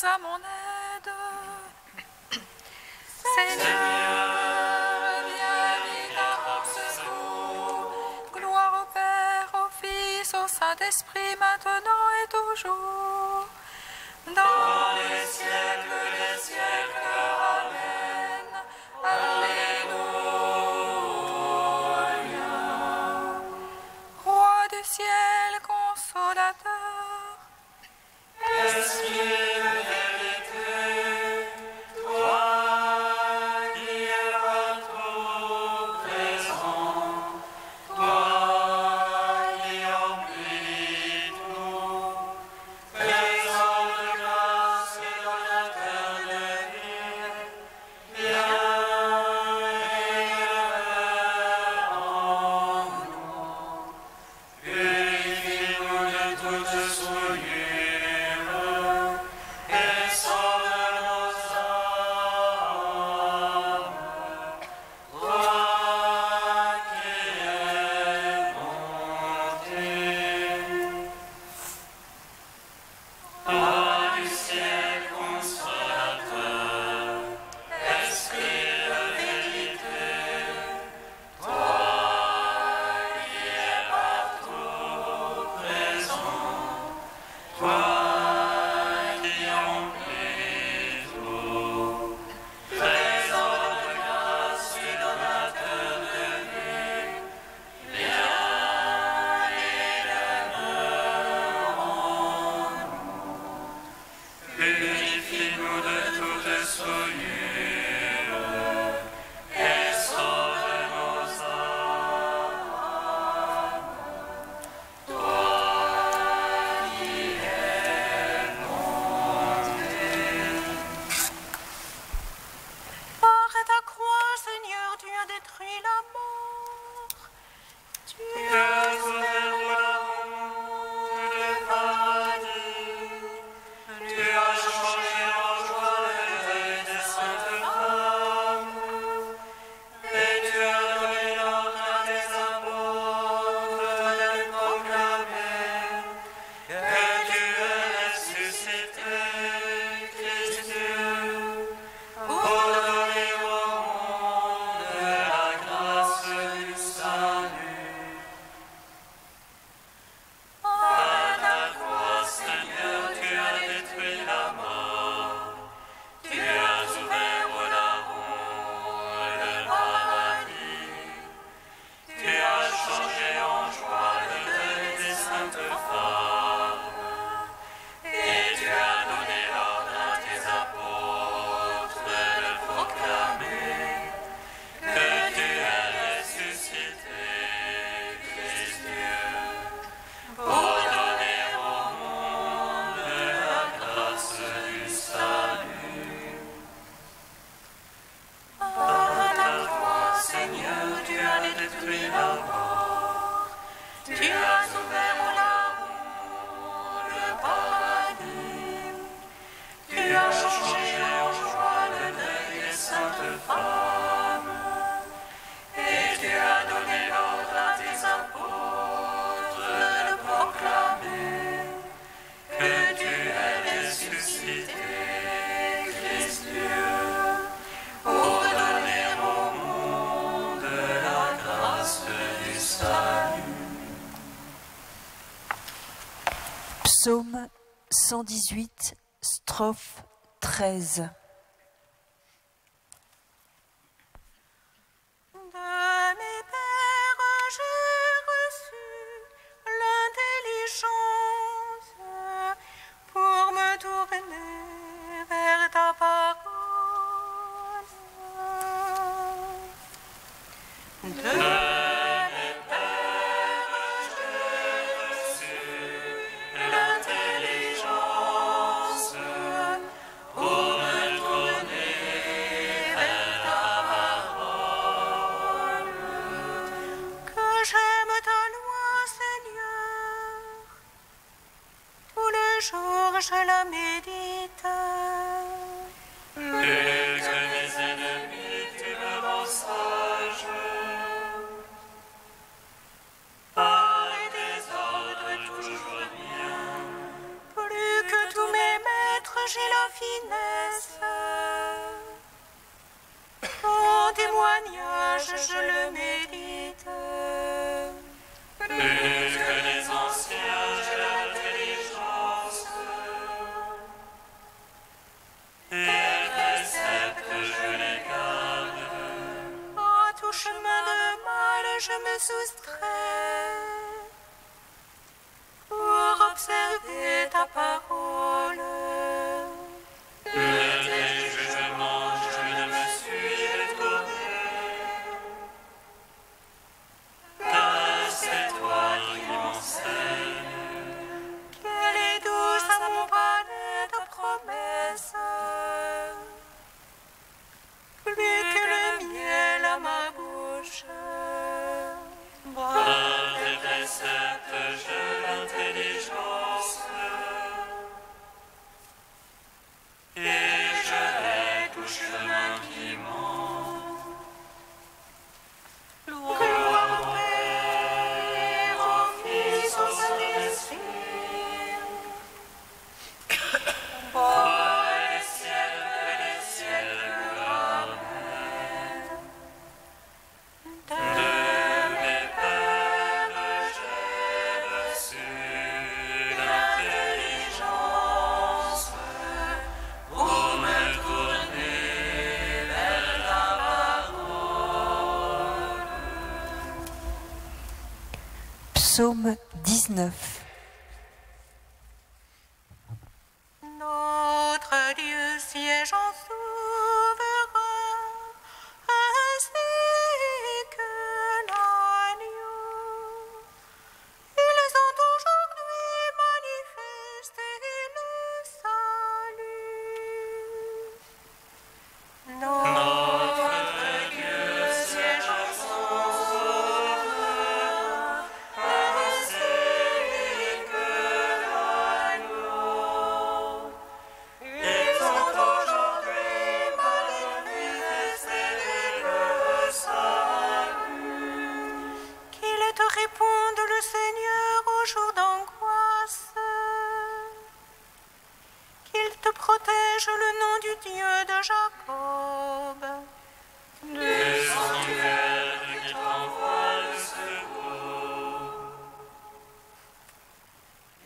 à mon aide. Seigneur, viens vite à mon secours. Gloire au Père, au Fils, au Saint-Esprit, maintenant et toujours. Dans les siècles des siècles, Amen. Alléluia. Roi du ciel, consolateur, Esprit de vérité, toi qui es partout présent, toi qui emplis tout, présent de grâce et donateur de vie, viens et en nous. Purifie-nous de toute souillure et sauve nos âmes. Toi qui es bonté. Roi du ciel consolateur, Esprit de vérité, toi qui es partout présent, toi qui emplis tout, présent de grâce et donateur de vie, viens et demeure en nous. Purifie-nous de toute souillure et sauve nos âmes. Toi qui es bonté. Par ta croix, Seigneur, tu as détruit la mort. Tu Tu as ouvert la honte, le paradis. Tu as changé en joie le deuil des saintes femmes. Et tu as donné l'ordre à tes apôtres de proclamer que tu es ressuscité, Christ Dieu, pour donner au monde la grâce du salut. Par ta croix, Seigneur, tu as détruit la mort. Tu as ouvert la honte, le paradis. Tu as changé en joie le deuil des saintes femmes. Et tu as donné l'ordre à tes apôtres de proclamer que tu es ressuscité, Christ Dieu, pour donner au monde la grâce du salut. Par ta croix, Seigneur, tu as détruit la mort. Tu as ouvert la honte, le paradis. Tu as changé en joie le deuil des saintes femmes. Et tu as donné l'ordre à tes apôtres de proclamer que tu es ressuscité, Christ Dieu, pour donner au monde la grâce du salut. Psaume 118, strophe 13. De mes pères, j'ai reçu l'intelligence pour me tourner vers ta parole. De mes pères, j'ai reçu L'intelligence pour me tourner vers ta parole. que j'aime ta loi, Seigneur. Tout le jour, je la médite. Plus que mes ennemis, tu me rends sage. Par tes ordres toujours bien. Plus que tous mes maîtres, j'ai la je me soustrais pour observer ta parole. De tes jugements, je ne me suis détourné, car c'est toi qui m'enseignes. Quelle est douce à mon palais ta promesse, plus que le miel à ma bouche. Par tes préceptes, j'ai l'intelligence, et je hais tout chemin qui ment. Gloire au Père, au Fils, au Saint-Esprit. Ô les siècles, amen. De mes pères, j'ai reçu l'intelligence pour me tourner vers ta parole. Psaume 19. Notre Dieu siège en souverain, ainsi que l'agneau. Ils ont aujourd'hui manifesté le salut. Notre Dieu siège en souverain, ainsi que l'agneau. Ils ont aujourd'hui manifesté le salut. Qu'il te réponde le Seigneur au jour d'angoisse. Qu'il te protège le nom du Dieu de Jacob. Les sanctuaires qui t'envoient le secours.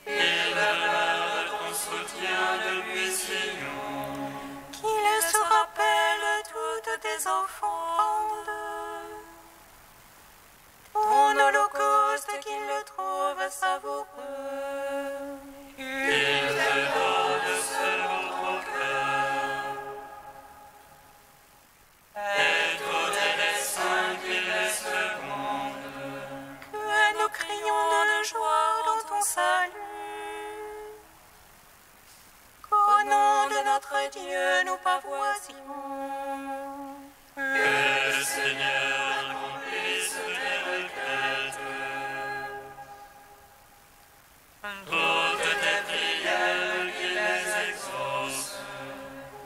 Il demeure ton soutien depuis Sion. Qu'il se rappelle toutes tes offrandes. Ton holocauste, qu'il le trouve savoureux. Il te donne selon ton cœur. Et tous les saints qui les secondent. Que nous crions de joie dans ton salut. Qu'au nom de notre Dieu, nous pavoisions. Que le Seigneur accomplisse tes requêtes. Toutes tes prières qu'il les exauce.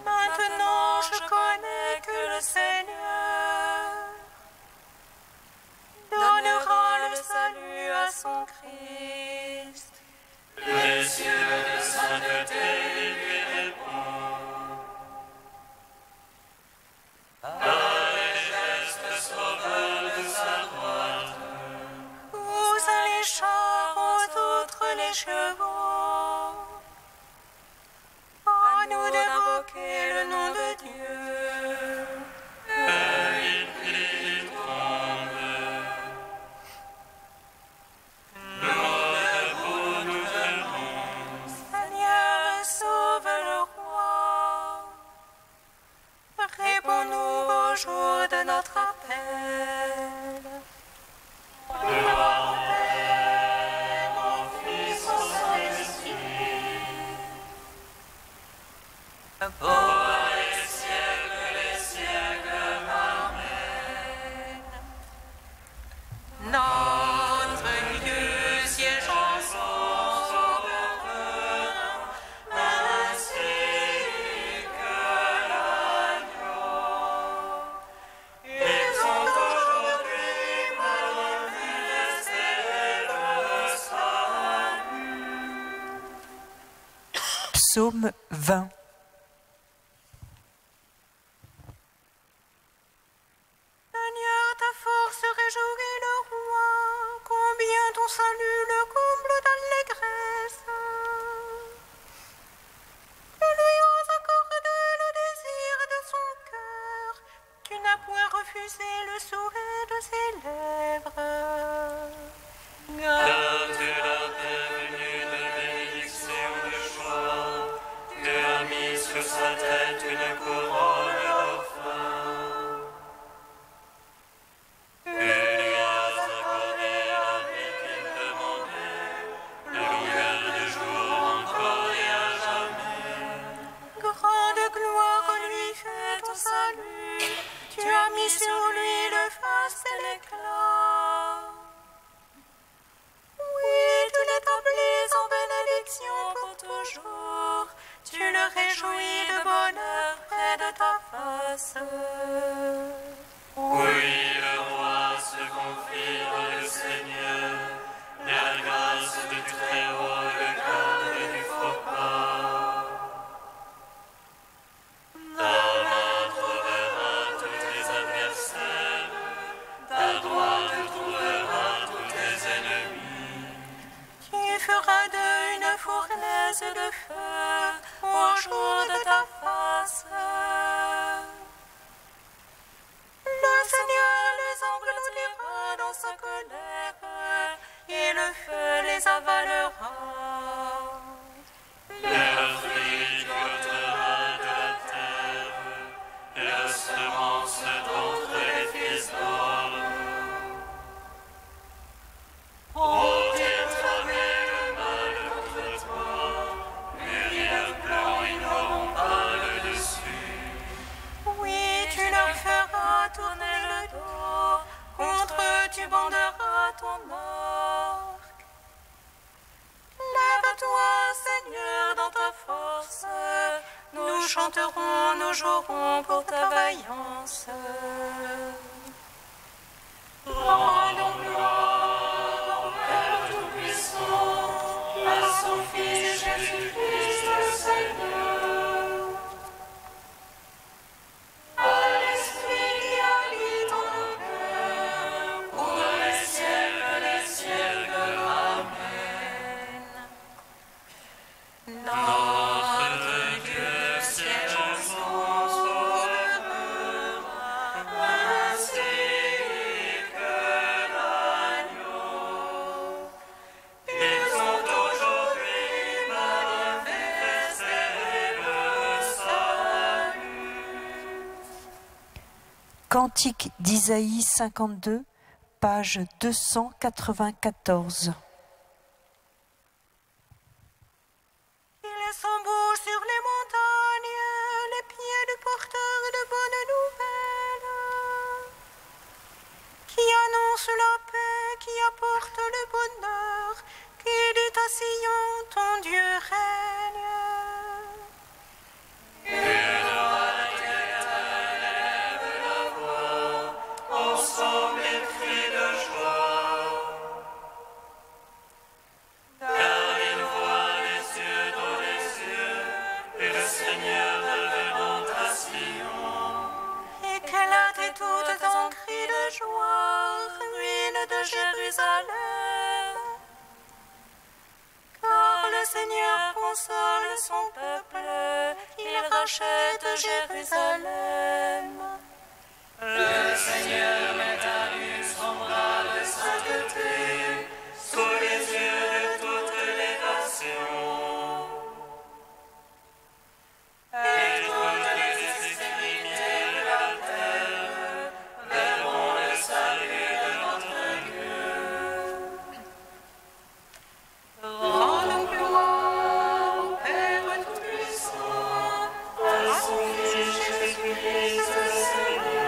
Maintenant, je connais que le Seigneur donnera le salut à son Christ. Les cieux de sainteté lui répondent. Par les gestes sauveurs de sa droite. Aux uns les chars, aux autres les chevaux. À nous d'invoquer le nom de Dieu. Il prie, il tremble. Nous debout nous venons. Seigneur, sauve le roi. Réponds-nous au jour de notre appel. Gloire au Père, au Fils, au Saint-Esprit. Ô les siècles, amen. Notre Dieu siège en souverain, Ainsi que l'agneau. ils ont aujourd'hui Manifesté le salut. Psaume 20. Seigneur, ta force réjouit le roi, combien ton salut le comble d'allégresse. Tu lui as accordé le désir de son cœur, tu n'as point refusé le souhait de ses lèvres. lèvres. Car tu l'as prévenu de bénédiction de choix, tu as mis sur sa tête une couronne d'orphin. Tu lui as accordé la vie qu'il demandait, de longueur de jour encore et à jamais. Grande gloire lui fait ton salut, tu as mis sur lui le faste et l'éclat. Oui, tu l'établis en bénédiction pour toujours, tu le réjouis de bonheur près de ta face. Oui, le roi se confie dans le Seigneur, et la grâce du Très-Haut le garde du faux pas. Ta main trouvera tous tes adversaires, ta droite trouvera tous tes ennemis. Tu feras d'eux une fournaise de feu au jour de ta face. Le Seigneur les engloutira dans sa colère, et le feu les avalera. Le fruit tu ôteras de la terre, et la semence d'entre les fils d'homme. Oh, t'es tramé le mal contre toi, mûri le plan, ils n'auront pas le dessus. Oui, tu leur feras tourner le dos, contre eux tu banderas ton arc. Lève-toi, Seigneur, dans ta force, nous chanterons, nous jouerons pour ta vaillance. Rendons gloire au Père Tout-Puissant, à son Fils Jésus-Christ le Seigneur, à l'Esprit qui habite en nos cœurs, pour les siècles des siècles. Amen. Notre Dieu siège son sauveur, ainsi que l'agneau. Ils ont aujourd'hui manifesté le salut. Cantique d'Isaïe 52, page 294. Il est sans bouche sur les montagnes, les pieds du porteur de bonnes nouvelles, qui annonce la paix, qui apporte le bonheur, qui dit à Sion, ton Dieu règne. Ensemble ils crient de joie, car ils voient les yeux dans les yeux, et le Seigneur revenant à Sion. Éclatez toutes en cris de joie, ruines de Jérusalem. Car le Seigneur console son peuple, il rachète Jérusalem. Le Seigneur met à nu son bras de sainteté, sous les yeux de toutes les nations. Et toutes les extrémités de la terre verront le salut de notre Dieu. Rendons gloire au Père Tout-Puissant, à son Fils Jésus-Christ le Seigneur,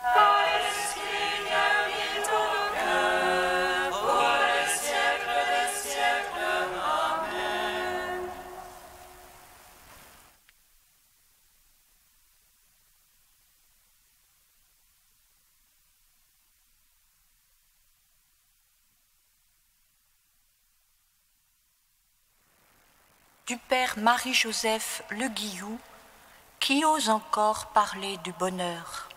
à l'Esprit qui habite en nos cœurs, pour les siècles des siècles. Amen. Du père Marie-Joseph Le Guillou, qui ose encore parler du bonheur.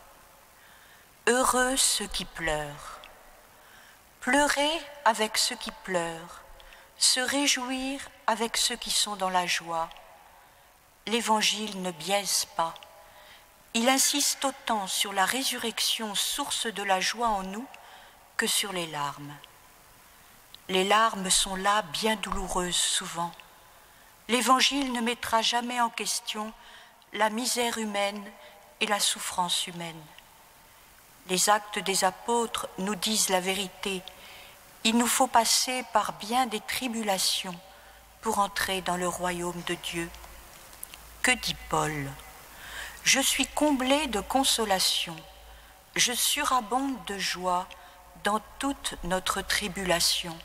Heureux ceux qui pleurent. Pleurer avec ceux qui pleurent, se réjouir avec ceux qui sont dans la joie. L'Évangile ne biaise pas, Il insiste autant sur la résurrection, source de la joie en nous, que sur les larmes. Les larmes sont là bien douloureuses souvent. L'Évangile ne mettra jamais en question la misère humaine et la souffrance humaine. Les actes des apôtres nous disent la vérité. Il nous faut passer par bien des tribulations pour entrer dans le royaume de Dieu. Que dit Paul ? Je suis comblé de consolation, je surabonde de joie dans toute notre tribulation.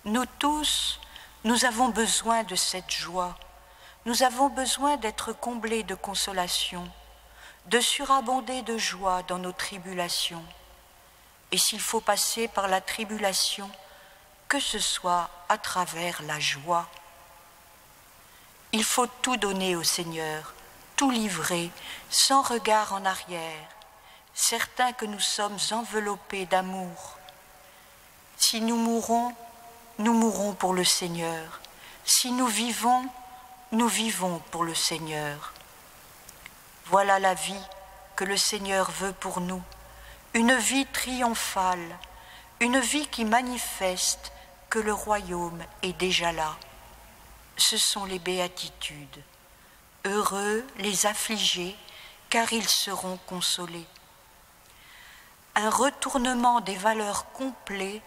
Nous tous, nous avons besoin de cette joie, nous avons besoin d'être comblés de consolation, de surabonder de joie dans nos tribulations. Et s'il faut passer par la tribulation, que ce soit à travers la joie. Il faut tout donner au Seigneur, tout livrer, sans regard en arrière, certains que nous sommes enveloppés d'amour. Si nous mourons pour le Seigneur. Si nous vivons pour le Seigneur. Voilà la vie que le Seigneur veut pour nous, une vie triomphale, une vie qui manifeste que le royaume est déjà là. Ce sont les béatitudes. Heureux les affligés, car ils seront consolés. Un retournement des valeurs complet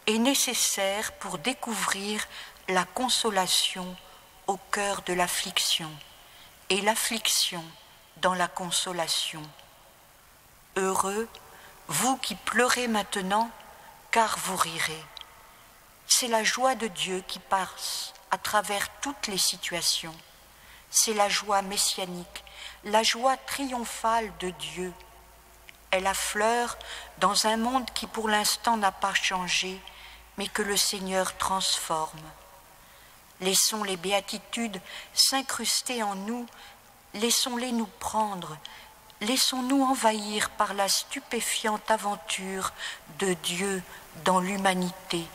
est nécessaire pour découvrir la consolation au cœur de l'affliction et l'affliction dans la consolation. Heureux, vous qui pleurez maintenant, car vous rirez. C'est la joie de Dieu qui passe à travers toutes les situations. C'est la joie messianique, la joie triomphale de Dieu. Elle affleure dans un monde qui pour l'instant n'a pas changé, mais que le Seigneur transforme. Laissons les béatitudes s'incruster en nous, laissons-les nous prendre, laissons-nous envahir par la stupéfiante aventure de Dieu dans l'humanité.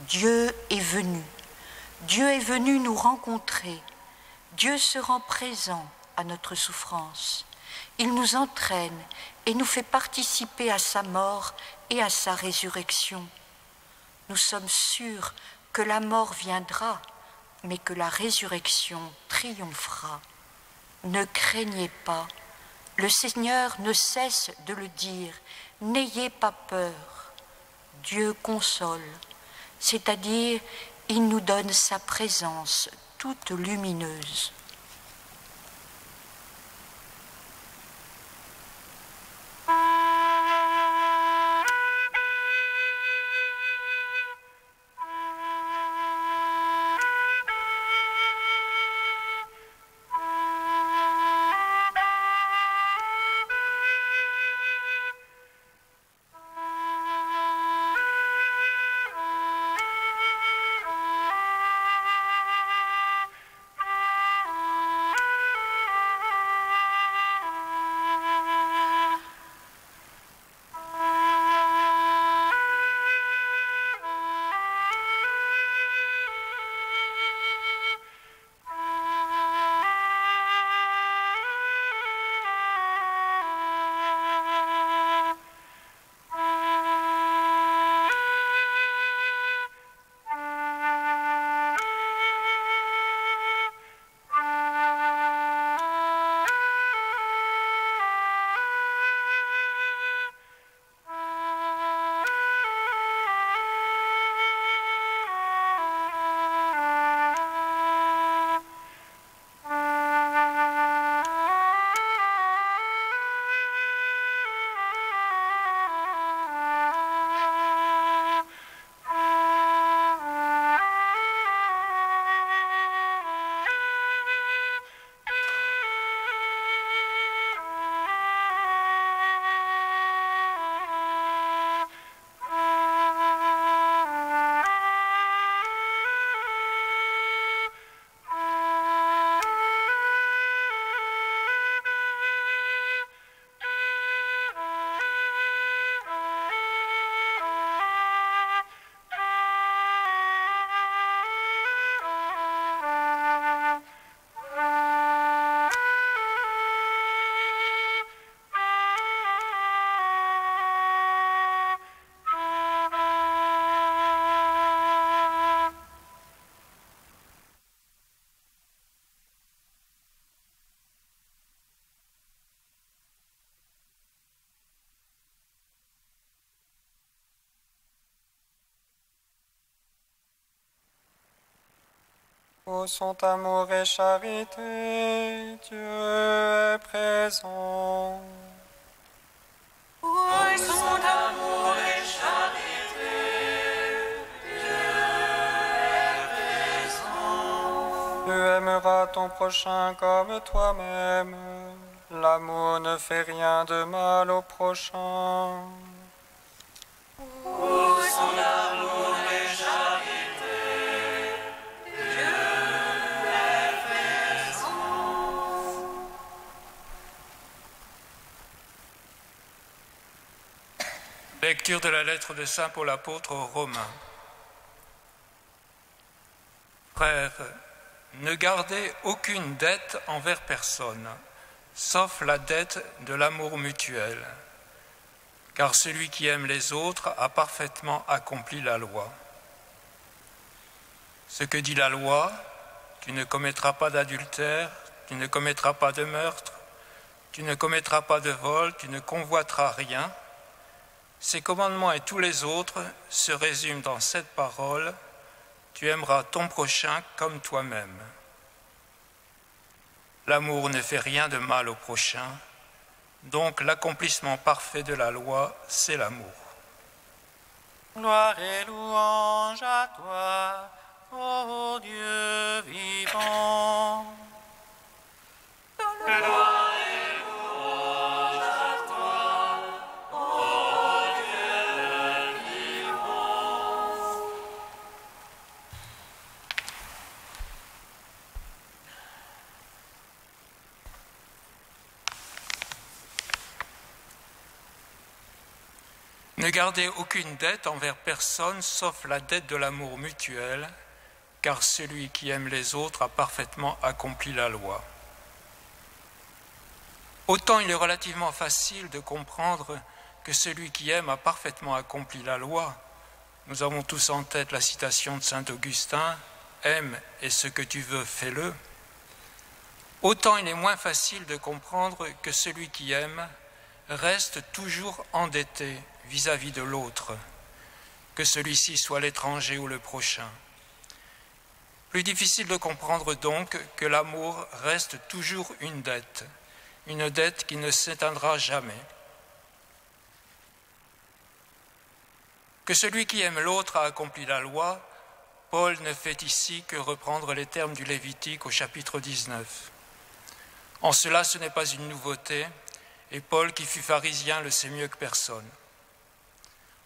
Dieu est venu nous rencontrer. Dieu se rend présent à notre souffrance. Il nous entraîne et nous fait participer à sa mort et à sa résurrection. Nous sommes sûrs que la mort viendra, mais que la résurrection triomphera. Ne craignez pas, le Seigneur ne cesse de le dire, n'ayez pas peur. Dieu console, c'est-à-dire il nous donne sa présence toute lumineuse. Où sont amour et charité, Dieu est présent. Où sont amour et charité, Dieu est présent. Tu aimeras ton prochain comme toi-même. L'amour ne fait rien de mal au prochain. Où sont amour et charité, Dieu est présent. Lecture de la lettre de Saint Paul apôtre aux Romains. Frères, ne gardez aucune dette envers personne, sauf la dette de l'amour mutuel, car celui qui aime les autres a parfaitement accompli la loi. Ce que dit la loi, tu ne commettras pas d'adultère, tu ne commettras pas de meurtre, tu ne commettras pas de vol, tu ne convoiteras rien. Ces commandements et tous les autres se résument dans cette parole: tu aimeras ton prochain comme toi-même. L'amour ne fait rien de mal au prochain, donc l'accomplissement parfait de la loi, c'est l'amour. Gloire et louange à toi, ô Dieu vivant. Gloire et louange à toi, ô Dieu vivant. Ne gardez aucune dette envers personne sauf la dette de l'amour mutuel, car celui qui aime les autres a parfaitement accompli la loi. Autant il est relativement facile de comprendre que celui qui aime a parfaitement accompli la loi. Nous avons tous en tête la citation de saint Augustin: « Aime et ce que tu veux, fais-le ». Autant il est moins facile de comprendre que celui qui aime reste toujours endetté vis-à-vis de l'autre, que celui-ci soit l'étranger ou le prochain. Plus difficile de comprendre donc que l'amour reste toujours une dette qui ne s'éteindra jamais. Que celui qui aime l'autre a accompli la loi, Paul ne fait ici que reprendre les termes du Lévitique au chapitre 19. En cela, ce n'est pas une nouveauté, et Paul, qui fut pharisien, le sait mieux que personne.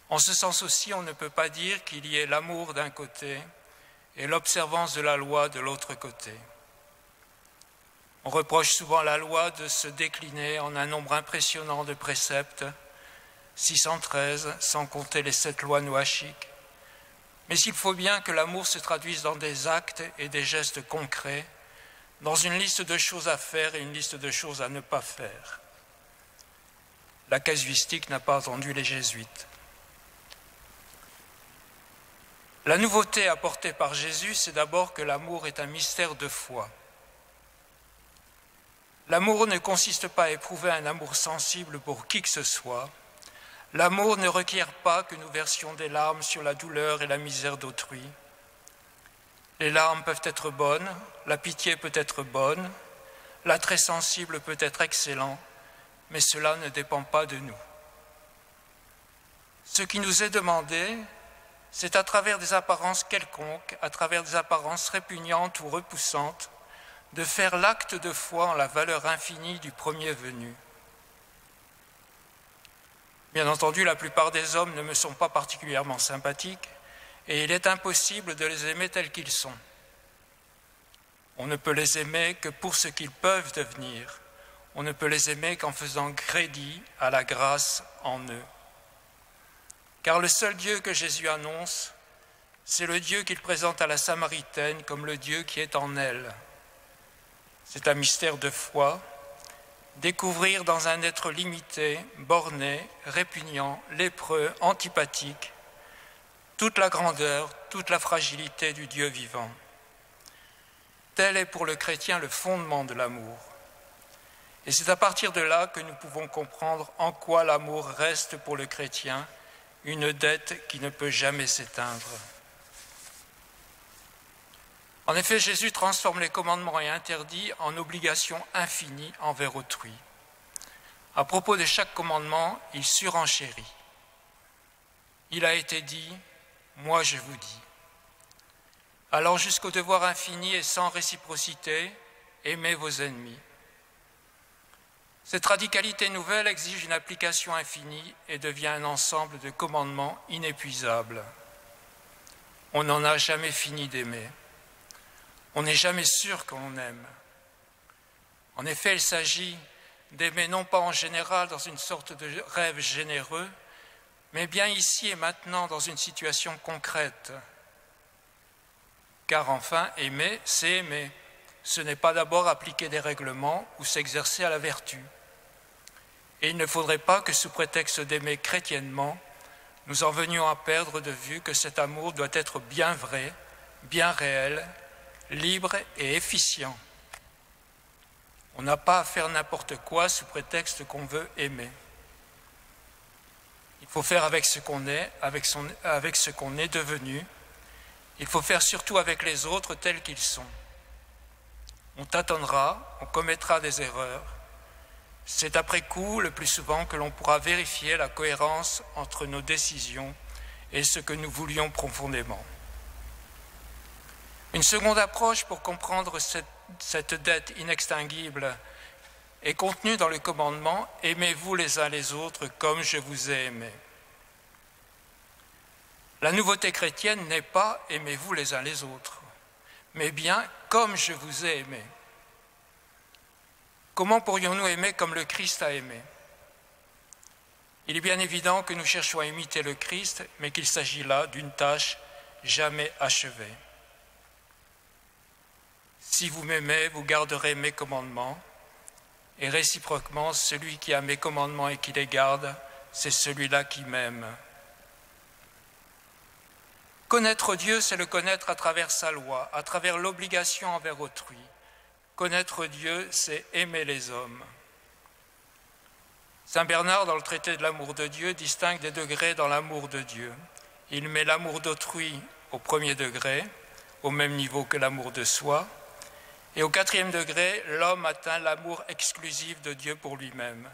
En ce sens aussi, on ne peut pas dire qu'il y ait l'amour d'un côté et l'observance de la loi de l'autre côté. On reproche souvent à la loi de se décliner en un nombre impressionnant de préceptes, 613, sans compter les 7 lois noachiques. Mais il faut bien que l'amour se traduise dans des actes et des gestes concrets, dans une liste de choses à faire et une liste de choses à ne pas faire. La casuistique n'a pas entendu les jésuites. La nouveauté apportée par Jésus, c'est d'abord que l'amour est un mystère de foi. L'amour ne consiste pas à éprouver un amour sensible pour qui que ce soit. L'amour ne requiert pas que nous versions des larmes sur la douleur et la misère d'autrui. Les larmes peuvent être bonnes, la pitié peut être bonne, l'attrait sensible peut être excellent, mais cela ne dépend pas de nous. Ce qui nous est demandé, c'est à travers des apparences quelconques, à travers des apparences répugnantes ou repoussantes, de faire l'acte de foi en la valeur infinie du premier venu. Bien entendu, la plupart des hommes ne me sont pas particulièrement sympathiques et il est impossible de les aimer tels qu'ils sont. On ne peut les aimer que pour ce qu'ils peuvent devenir. On ne peut les aimer qu'en faisant crédit à la grâce en eux. Car le seul Dieu que Jésus annonce, c'est le Dieu qu'il présente à la Samaritaine comme le Dieu qui est en elle. C'est un mystère de foi, découvrir dans un être limité, borné, répugnant, lépreux, antipathique, toute la grandeur, toute la fragilité du Dieu vivant. Tel est pour le chrétien le fondement de l'amour. Et c'est à partir de là que nous pouvons comprendre en quoi l'amour reste pour le chrétien une dette qui ne peut jamais s'éteindre. En effet, Jésus transforme les commandements et interdits en obligations infinies envers autrui. À propos de chaque commandement, il surenchérit. Il a été dit, moi je vous dis. Allant jusqu'au devoir infini et sans réciprocité, aimez vos ennemis. Cette radicalité nouvelle exige une application infinie et devient un ensemble de commandements inépuisables. On n'en a jamais fini d'aimer. On n'est jamais sûr que l'on aime. En effet, il s'agit d'aimer non pas en général dans une sorte de rêve généreux, mais bien ici et maintenant dans une situation concrète. Car enfin, aimer, c'est aimer. Ce n'est pas d'abord appliquer des règlements ou s'exercer à la vertu. Et il ne faudrait pas que sous prétexte d'aimer chrétiennement, nous en venions à perdre de vue que cet amour doit être bien vrai, bien réel, libre et efficient. On n'a pas à faire n'importe quoi sous prétexte qu'on veut aimer. Il faut faire avec ce qu'on est, avec ce qu'on est devenu. Il faut faire surtout avec les autres tels qu'ils sont. On tâtonnera, on commettra des erreurs. C'est après coup, le plus souvent, que l'on pourra vérifier la cohérence entre nos décisions et ce que nous voulions profondément. Une seconde approche pour comprendre cette dette inextinguible est contenue dans le commandement « Aimez-vous les uns les autres comme je vous ai aimé ». La nouveauté chrétienne n'est pas « Aimez-vous les uns les autres », mais bien « Comme je vous ai aimé ». Comment pourrions-nous aimer comme le Christ a aimé ? Il est bien évident que nous cherchons à imiter le Christ, mais qu'il s'agit là d'une tâche jamais achevée. Si vous m'aimez, vous garderez mes commandements, et réciproquement, celui qui a mes commandements et qui les garde, c'est celui-là qui m'aime. Connaître Dieu, c'est le connaître à travers sa loi, à travers l'obligation envers autrui. Connaître Dieu, c'est aimer les hommes. Saint Bernard, dans le traité de l'amour de Dieu, distingue des degrés dans l'amour de Dieu. Il met l'amour d'autrui au premier degré, au même niveau que l'amour de soi, et au 4e degré, l'homme atteint l'amour exclusif de Dieu pour lui-même.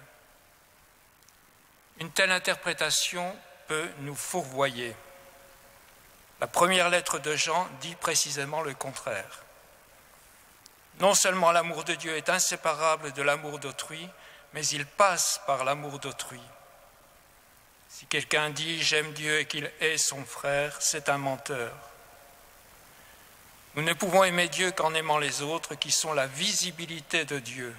Une telle interprétation peut nous fourvoyer. La première lettre de Jean dit précisément le contraire. Non seulement l'amour de Dieu est inséparable de l'amour d'autrui, mais il passe par l'amour d'autrui. Si quelqu'un dit « j'aime Dieu » et qu'il hait son frère, c'est un menteur. Nous ne pouvons aimer Dieu qu'en aimant les autres, qui sont la visibilité de Dieu.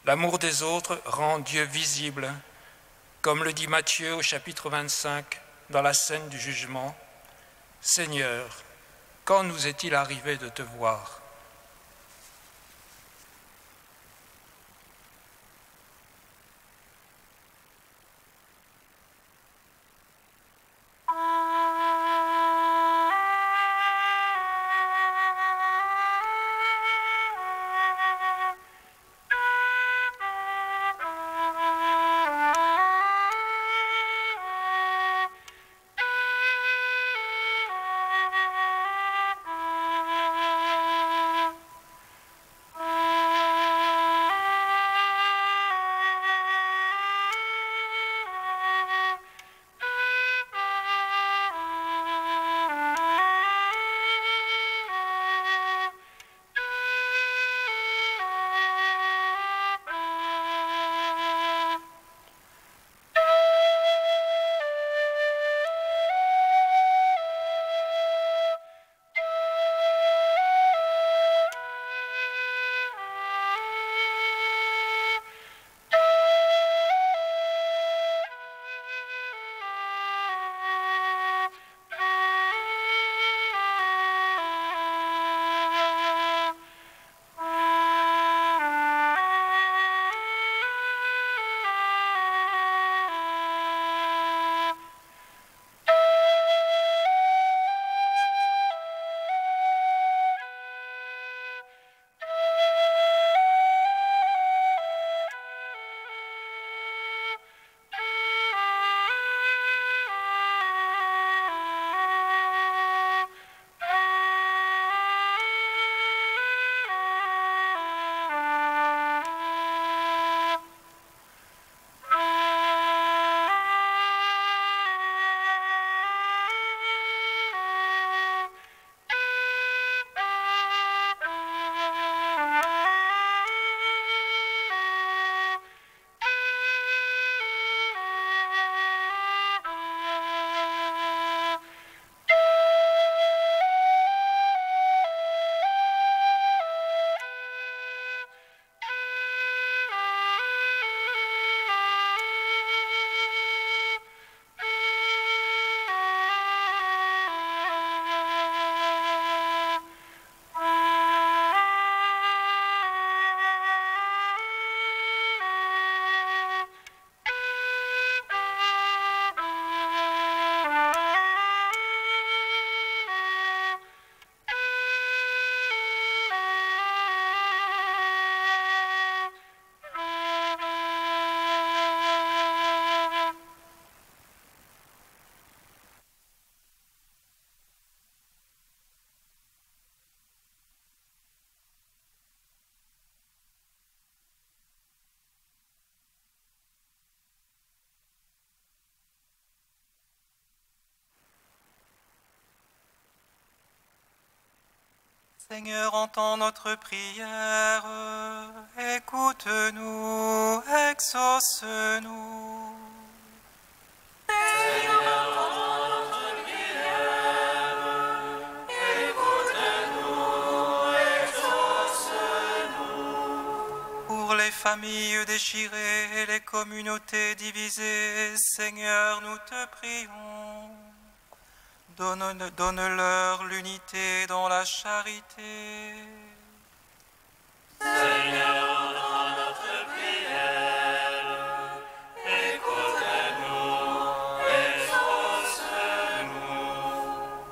L'amour des autres rend Dieu visible, comme le dit Matthieu au chapitre 25, dans la scène du jugement. « Seigneur, quand nous est-il arrivé de te voir ?» Seigneur, entends notre prière, écoute-nous, exauce-nous. Seigneur, entends notre prière, écoute-nous, exauce-nous. Pour les familles déchirées et les communautés divisées, Seigneur, nous te prions. Donne-leur l'unité dans la charité. Seigneur, entends notre prière, écoute-nous, exauce-nous.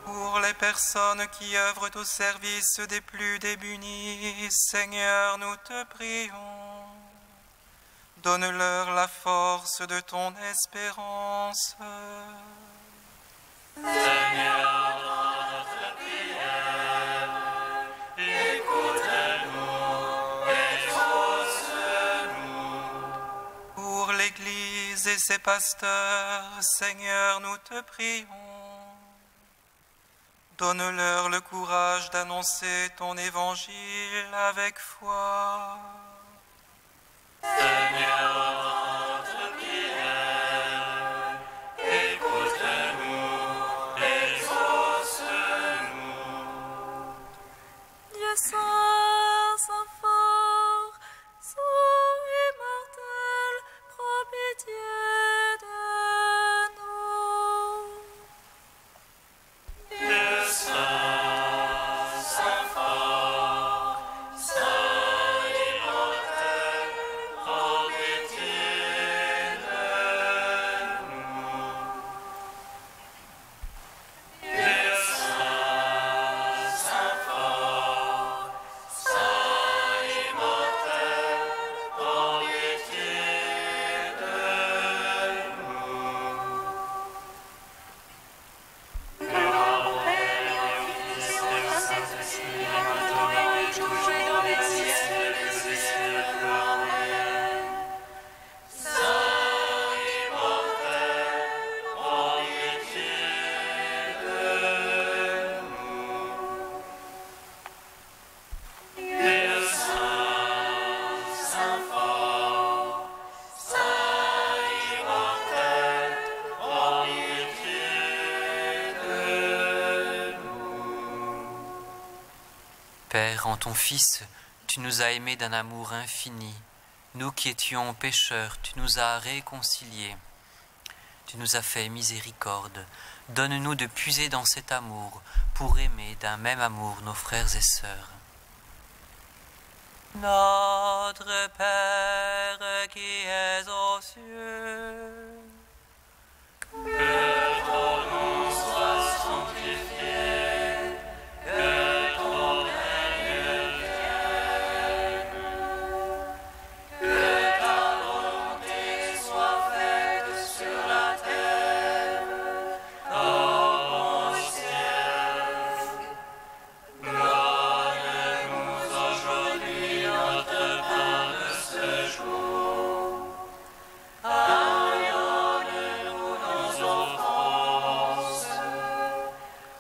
Pour les personnes qui œuvrent au service des plus démunis, Seigneur, nous te prions. Donne-leur la force de ton espérance. Seigneur, entends notre prière, écoute-nous, exauce-nous. Pour l'Église et ses pasteurs, Seigneur, nous te prions. Donne-leur le courage d'annoncer ton évangile avec foi. Seigneur, entends notre prière, écoute-nous, exauce-nous. Dieu saint, saint fort, saint immortel, prends pitié de nous. Dieu saint, saint fort, saint immortel, prends pitié de nous. Dieu saint, saint fort, saint immortel, prends pitié de nous. Gloire au Père et au Fils et au Saint-Esprit, maintenant et toujours et dans les siècles des siècles. Amen. Saint immortel, prends pitié de nous. Dieu saint, saint fort, saint immortel, prends pitié de nous. Père, en ton Fils, tu nous as aimés d'un amour infini. Nous qui étions pécheurs, tu nous as réconciliés. Tu nous as fait miséricorde. Donne-nous de puiser dans cet amour pour aimer d'un même amour nos frères et sœurs. Notre Père qui es aux cieux, Que ton nom soit sanctifié, que ton règne vienne, que ta volonté soit faite sur la terre comme au ciel. Donne-nous aujourd'hui notre pain de ce jour. Pardonne-nous nos offenses,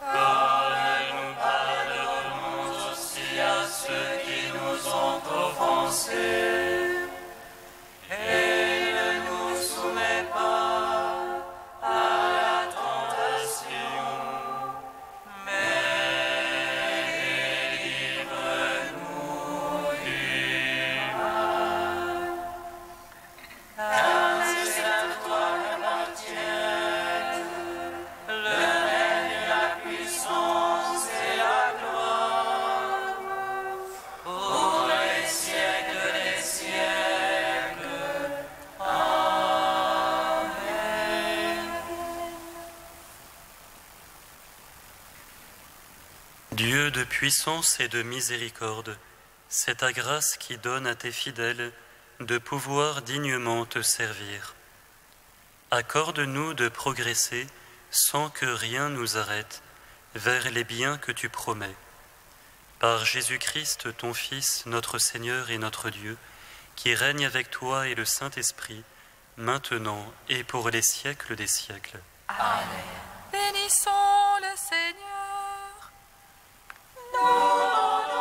comme nous pardonnons aussi à ceux qui nous ont offensés. Et ne nous soumets pas à la tentation, mais délivre-nous du mal. Car c'est à toi qu'appartiennent le règne, la puissance et la gloire pour les siècles des siècles. Amen. Dieu de puissance et de miséricorde, c'est ta grâce qui donne à tes fidèles de pouvoir dignement te servir. Accorde-nous de progresser sans que rien nous arrête vers les biens que tu promets. Par Jésus-Christ, ton Fils, notre Seigneur et notre Dieu, qui règne avec toi et le Saint-Esprit, maintenant et pour les siècles des siècles. Bénissons le Seigneur. Nous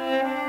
Amen.